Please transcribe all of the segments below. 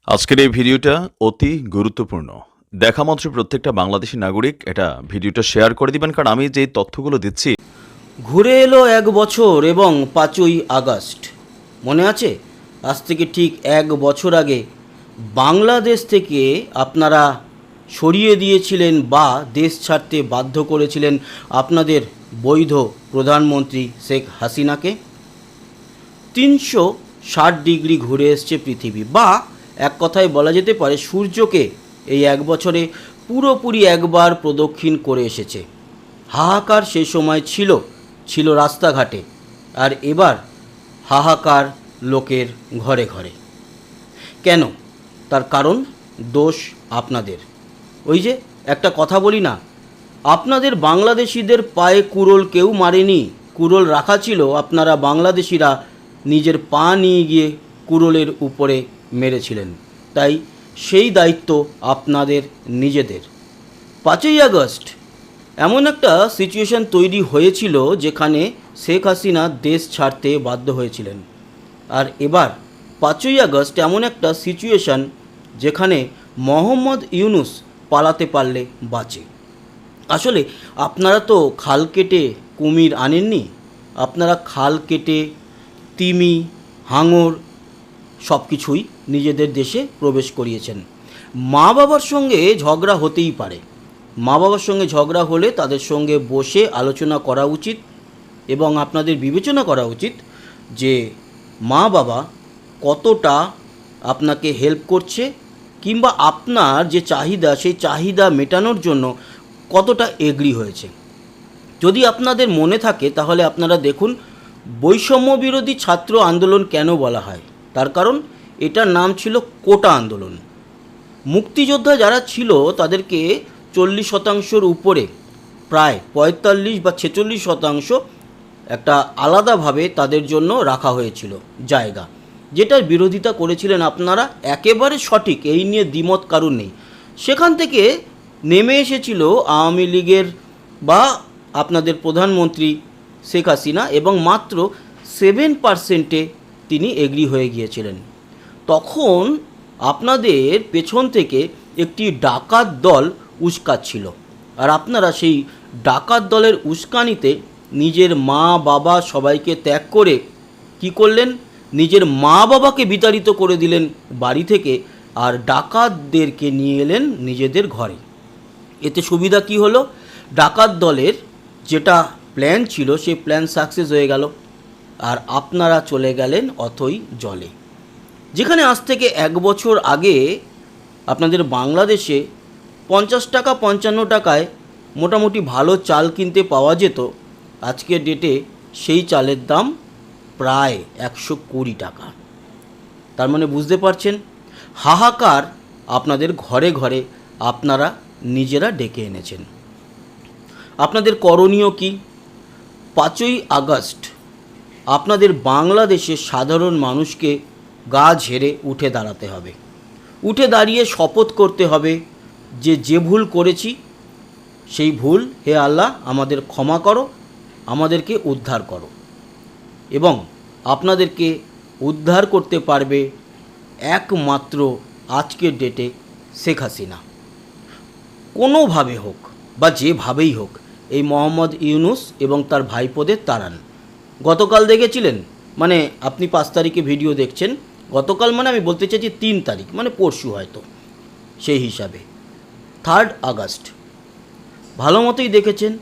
আজকের এই ভিডিওটা অতি গুরুত্বপূর্ণ। দেখা মাত্র প্রত্যেকটা বাংলাদেশী নাগরিক এটা ভিডিওটা শেয়ার করে দিবেন, কারণ আমি যে তথ্যগুলো দিচ্ছি। ঘুরে এলো 1 বছর এবং 5ই আগস্ট মনে আছে? আজ থেকে ঠিক 1 বছর আগে বাংলাদেশ থেকে আপনারা সরিয়ে দিয়েছিলেন বা দেশ ছাড়তে বাধ্য করেছিলেন আপনাদের বৈধ প্রধানমন্ত্রী শেখ হাসিনাকে। 360 ডিগ্রি ঘুরে এসছে পৃথিবী, বা এক কথায় বলা যেতে পারে সূর্যকে এই 1 বছরে পুরোপুরি একবার প্রদক্ষিণ করে এসেছে। হাহাকার সেই সময় ছিল রাস্তাঘাটে, আর এবার হাহাকার লোকের ঘরে ঘরে। কেন? তার কারণ দোষ আপনাদের। ওই যে একটা কথা বলি না, আপনাদের বাংলাদেশিদের পায়ে কুড়োল কেউ মারেনি, কুড়োল রাখা ছিল আপনারা বাংলাদেশিরা নিজের পা নিয়ে গিয়ে কুড়োলের উপরে মেরেছিলেন। তাই সেই দায়িত্ব আপনাদের নিজেদের। 5ই আগস্ট এমন একটা সিচুয়েশন তৈরি হয়েছিল যেখানে শেখ হাসিনা দেশ ছাড়তে বাধ্য হয়েছিলেন, আর এবার 5ই আগস্ট এমন একটা সিচুয়েশন যেখানে মোহাম্মদ ইউনূস পালাতে পারলে বাঁচে। আসলে আপনারা তো খাল কেটে কুমির আনেননি, আপনারা খাল কেটে তিমি, হাঙর সব কিছুই নিজেদের দেশে প্রবেশ করিয়েছেন। মা বাবার সঙ্গে ঝগড়া হতেই পারে, মা বাবার সঙ্গে ঝগড়া হলে তাদের সঙ্গে বসে আলোচনা করা উচিত এবং আপনাদের বিবেচনা করা উচিত যে মা বাবা কতটা আপনাকে হেল্প করছে, কিংবা আপনার যে চাহিদা সেই চাহিদা মেটানোর জন্য কতটা এগ্রি হয়েছে। যদি আপনাদের মনে থাকে তাহলে আপনারা দেখুন, বৈষম্য বিরোধী ছাত্র আন্দোলন কেন বলা হয়? তার কারণ এটার নাম ছিল কোটা আন্দোলন। মুক্তিযোদ্ধা যারা ছিল তাদেরকে 40% উপরে, প্রায় 45 বা 46% একটা আলাদাভাবে তাদের জন্য রাখা হয়েছিল জায়গা, যেটার বিরোধিতা করেছিলেন আপনারা। একেবারে সঠিক, এই নিয়ে দ্বিমত কারণ নেই। সেখান থেকে নেমে এসেছিল আওয়ামী লীগের বা আপনাদের প্রধানমন্ত্রী শেখ হাসিনা, এবং মাত্র 7%-এ তিনি এগ্রি হয়ে গিয়েছিলেন। তখন আপনাদের পেছন থেকে একটি ডাকাত দল উস্কাচ্ছিল, আর আপনারা সেই ডাকাত দলের উস্কানিতে নিজের মা বাবা সবাইকে ত্যাগ করে কি করলেন? নিজের মা বাবাকে বিতাড়িত করে দিলেন বাড়ি থেকে, আর ডাকাতদেরকে নিয়ে এলেন নিজেদের ঘরে। এতে সুবিধা কি হলো? ডাকাত দলের যেটা প্ল্যান ছিল সেই প্ল্যান সাকসেস হয়ে গেল, আর আপনারা চলে গেলেন অথই জলে। যেখানে আজ থেকে 1 বছর আগে আপনাদের বাংলাদেশে 50 টাকা 55 টাকায় মোটামুটি ভালো চাল কিনতে পাওয়া যেত, আজকের ডেটে সেই চালের দাম প্রায় 120 টাকা। তার মানে বুঝতে পারছেন, হাহাকার আপনাদের ঘরে ঘরে আপনারা নিজেরা ডেকে এনেছেন। আপনাদের করণীয় কি? 5ই আগস্ট আপনাদের বাংলাদেশের সাধারণ মানুষকে গা ঝেড়ে উঠে দাঁড়াতে হবে, উঠে দাঁড়িয়ে শপথ করতে হবে যে ভুল করেছি সেই ভুল, হে আল্লাহ আমাদের ক্ষমা করো, আমাদেরকে উদ্ধার করো। এবং আপনাদেরকে উদ্ধার করতে পারবে একমাত্র আজকের ডেটে শেখ হাসিনা। কোনোভাবে হোক বা যেভাবেই হোক এই মোহাম্মদ ইউনূস এবং তার ভাইপোদের তাড়ান। গতকাল দেখেছিলেন, মানে আপনি 5 তারিখে ভিডিও দেখছেন, গতকাল মানে আমি বলতে চাইছি 3 তারিখ, মানে পরশু হয়তো, সেই হিসাবে 3 আগস্ট ভালো মতোই দেখেছেন।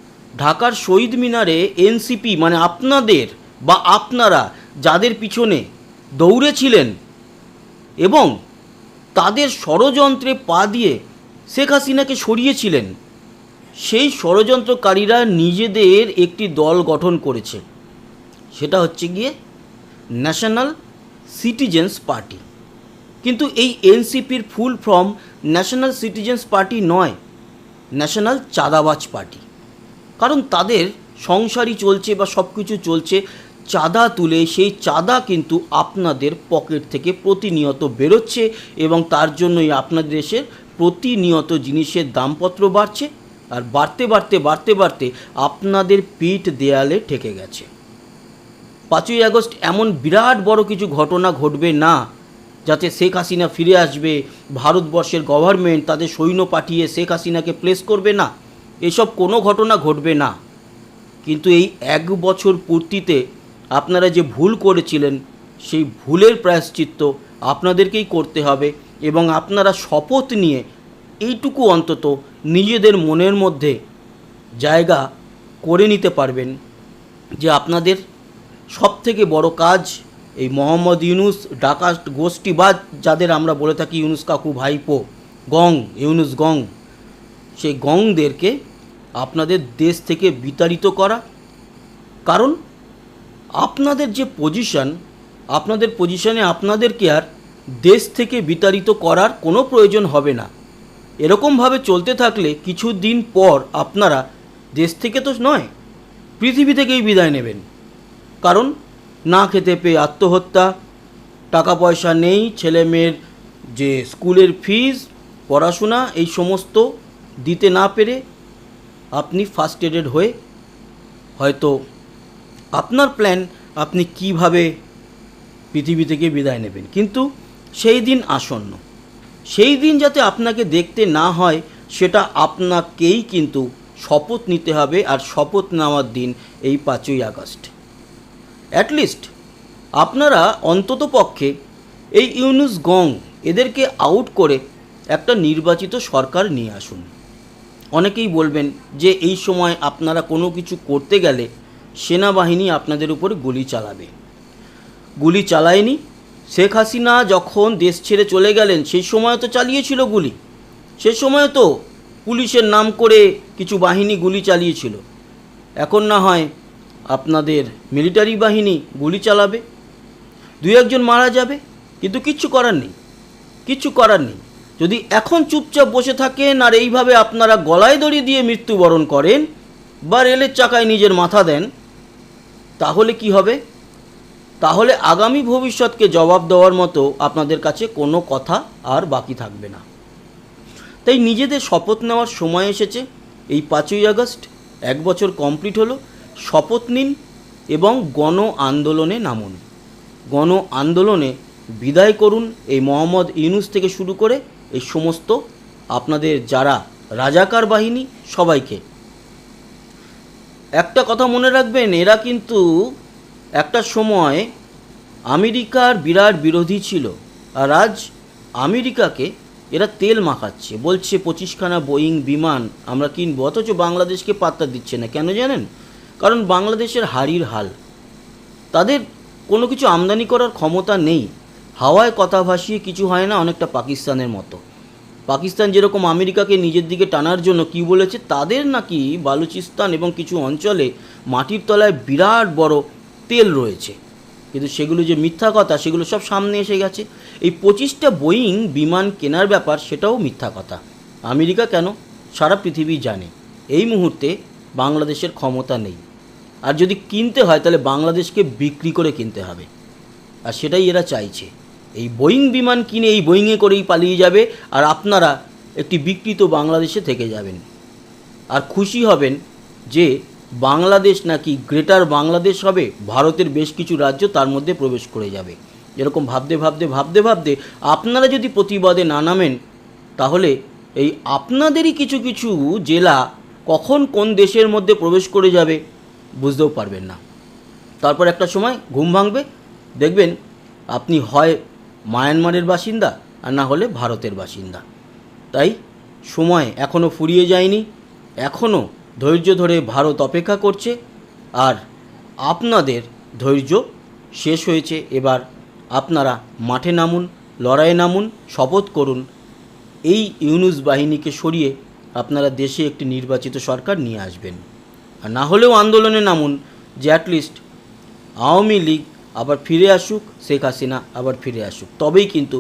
ঢাকার শহীদ মিনারে এনসিপি মানে আপনাদের বা আপনারা যাদের পিছনে দৌড়েছিলেন এবং তাদের ষড়যন্ত্রে পা দিয়ে শেখ হাসিনাকে সরিয়েছিলেন, সেই ষড়যন্ত্রকারীরা নিজেদের একটি দল গঠন করেছে, সেটা হচ্ছে গিয়ে ন্যাশনাল সিটিজেন্স পার্টি। কিন্তু এই এনসিপির full form national citizens party নয়, ন্যাশনাল চাঁদাবাজ পার্টি। কারণ তাদের সংসারই চলছে বা সব কিছু চলছে চাঁদা তুলে, সেই চাঁদা কিন্তু আপনাদের পকেট থেকে প্রতিনিয়ত বেরোচ্ছে, এবং তার জন্যই আপনাদের দেশের প্রতিনিয়ত জিনিসের দামপত্র বাড়ছে, আর বাড়তে বাড়তে বাড়তে বাড়তে আপনাদের পিঠ দেয়ালে ঠেকে গেছে। 5ই আগস্ট এমন বিরাট বড় কিছু ঘটনা ঘটবে না যাতে শেখ হাসিনা ফিরে আসবে, ভারতবর্ষের গভর্নমেন্ট তাদের সৈন্য পাঠিয়ে শেখ হাসিনাকে প্লেস করবে না, এসব কোনো ঘটনা ঘটবে না। কিন্তু এই 1 বছর পূর্তিতে আপনারা যে ভুল করেছিলেন সেই ভুলের প্রায়শ্চিত্ত আপনাদেরকেই করতে হবে, এবং আপনারা শপথ নিয়ে এইটুকু অন্তত নিজেদের মনের মধ্যে জায়গা করে নিতে পারবেন যে আপনাদের সবথেকে বড় কাজ এই মোহাম্মদ ইউনুস ডাকাত গোষ্ঠী বা যাদের আমরা বলে থাকি ইউনুস কাকু ভাইপো গং, ইউনুস গং, সেই গংদেরকে আপনাদের দেশ থেকে বিতাড়িত করা। কারণ আপনাদের যে পজিশন, আপনাদের পজিশনে আপনাদেরকে আর দেশ থেকে বিতাড়িত করার কোনো প্রয়োজন হবে না। এরকমভাবে চলতে থাকলে কিছুদিন পর আপনারা দেশ থেকে তো নয়, পৃথিবী থেকেই বিদায় নেবেন। কারণ না খেতে পেয়ে আত্মহত্যা, টাকা পয়সা নেই, ছেলে মেয়ের যে স্কুলের ফিজ, পড়াশোনা, এই সমস্ত দিতে না পেরে আপনি ফার্স্টেডেড হয়ে হয়তো আপনার প্ল্যান আপনি কিভাবে পৃথিবী থেকে বিদায় নেবেন। কিন্তু সেই দিন আসন্ন, সেই দিন যাতে আপনাকে দেখতে না হয় সেটা আপনাকেই কিন্তু শপথ নিতে হবে। আর শপথ নেওয়ার দিন এই 5ই আগস্ট। অ্যাটলিস্ট আপনারা অন্তত পক্ষে এই ইউনুস গং এদেরকে আউট করে একটা নির্বাচিত সরকার নিয়ে আসুন। অনেকেই বলবেন যে এই সময় আপনারা কোনো কিছু করতে গেলে সেনাবাহিনী আপনাদের উপরে গুলি চালাবে। গুলি চালায়নি। শেখ হাসিনা যখন দেশ ছেড়ে চলে গেলেন সেই সময় তো চালিয়েছিল গুলি, সে সময় তো পুলিশের নাম করে কিছু বাহিনী গুলি চালিয়েছিল। এখন না হয় আপনাদের মিলিটারি বাহিনী গুলি চালাবে, 2-1 জন মারা যাবে, কিন্তু কিচ্ছু করার নেই, কিচ্ছু করার নেই। যদি এখন চুপচাপ বসে থাকেন আর এইভাবে আপনারা গলায় দড়ি দিয়ে মৃত্যুবরণ করেন বা রেলের চাকায় নিজের মাথা দেন, তাহলে কি হবে? তাহলে আগামী ভবিষ্যৎকে জবাব দেওয়ার মতো আপনাদের কাছে কোনো কথা আর বাকি থাকবে না। তাই নিজেদের শপথ নেওয়ার সময় এসেছে। এই 5ই আগস্ট 1 বছর কমপ্লিট হলো। শপথ নিন এবং গণ আন্দোলনে নামুন। গণ আন্দোলনে বিদায় করুন এই মোহাম্মদ ইউনুস থেকে শুরু করে এই সমস্ত আপনাদের যারা রাজাকার বাহিনী সবাইকে। একটা কথা মনে রাখবেন, এরা কিন্তু একটা সময় আমেরিকার বিরাট বিরোধী ছিল, আর আজ আমেরিকাকে এরা তেল মাখাচ্ছে, বলছে 25খানা বোয়িং বিমান আমরা কিনবো, অথচ বাংলাদেশকে পাত্তা দিচ্ছে না। কেন জানেন? কারণ বাংলাদেশের হাড়ির হাল, তাদের কোনো কিছু আমদানি করার ক্ষমতা নেই। হাওয়ায় কথা ভাসিয়ে কিছু হয় না, অনেকটা পাকিস্তানের মতো। পাকিস্তান যেরকম আমেরিকাকে নিজের দিকে টানার জন্য কি বলেছে, তাদের নাকি বালুচিস্তান এবং কিছু অঞ্চলে মাটির তলায় বিরাট বড় তেল রয়েছে, কিন্তু সেগুলো যে মিথ্যা কথা সেগুলো সব সামনে এসে গেছে। এই 25টা বোয়িং বিমান কেনার ব্যাপার, সেটাও মিথ্যা কথা। আমেরিকা কেন, সারা পৃথিবী জানে এই মুহূর্তে বাংলাদেশের ক্ষমতা নেই। আর যদি কিনতে হয় তাহলে বাংলাদেশকে বিক্রি করে কিনতে হবে, আর সেটাই এরা চাইছে। এই বোয়িং বিমান কিনে এই বোয়িংয়ে করেই পালিয়ে যাবে, আর আপনারা একটি বিকৃত বাংলাদেশে থেকে যাবেন। আর খুশি হবেন যে বাংলাদেশ নাকি গ্রেটার বাংলাদেশ হবে, ভারতের বেশ কিছু রাজ্য তার মধ্যে প্রবেশ করে যাবে। এরকম ভাবতে ভাবতে ভাবতে ভাবতে আপনারা যদি প্রতিবাদে না নামেন, তাহলে এই আপনাদেরই কিছু কিছু জেলা কখন কোন দেশের মধ্যে প্রবেশ করে যাবে বুঝতেও পারবেন না। তারপর একটা সময় ঘুম ভাঙবে, দেখবেন আপনি হয় মায়ানমারের বাসিন্দা আর না হলে ভারতের বাসিন্দা। তাই সময় এখনও ফুরিয়ে যায়নি, এখনও ধৈর্য ধরে ভারত অপেক্ষা করছে, আর আপনাদের ধৈর্য শেষ হয়েছে। এবার আপনারা মাঠে নামুন, লড়াইয়ে নামুন, শপথ করুন এই ইউনুস বাহিনীকে সরিয়ে আপনারা দেশে একটি নির্বাচিত সরকার নিয়ে আসবেন। আর না হলেও আন্দোলনে নামুন যে অ্যাটলিস্ট আওয়ামী লীগ আবার ফিরে আসুক, শেখ হাসিনা আবার ফিরে আসুক, তবেই কিন্তু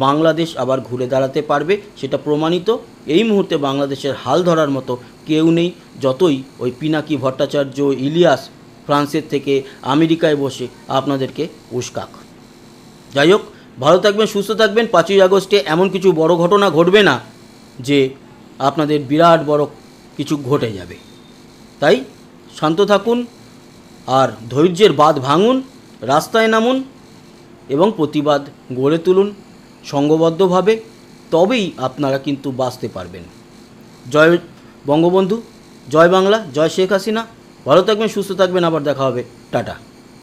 বাংলাদেশ আবার ঘুরে দাঁড়াতে পারবে। সেটা প্রমাণিত। এই মুহূর্তে বাংলাদেশের হাল ধরার মতো কেউ নেই, যতই ওই পিনাকি ভট্টাচার্য ইলিয়াস ফ্রান্সের থেকে আমেরিকায় বসে আপনাদেরকে উস্কাক। যাই হোক, ভালো থাকবেন, সুস্থ থাকবেন। 5ই আগস্টে এমন কিছু বড় ঘটনা ঘটবে না যে আপনাদের বিরাট বড় কিছু ঘটে যাবে। তাই শান্ত থাকুন আর ধৈর্যের বাঁধ ভাঙুন, রাস্তায় নামুন এবং প্রতিবাদ গড়ে তুলুন। সঙ্ঘবদ্ধভাবে, তবেই আপনারা কিন্তু বাঁচতে পারবেন। জয় বঙ্গবন্ধু, জয় বাংলা, জয় শেখ হাসিনা। ভালো থাকবেন, সুস্থ থাকবেন, আবার দেখা হবে। টাটা।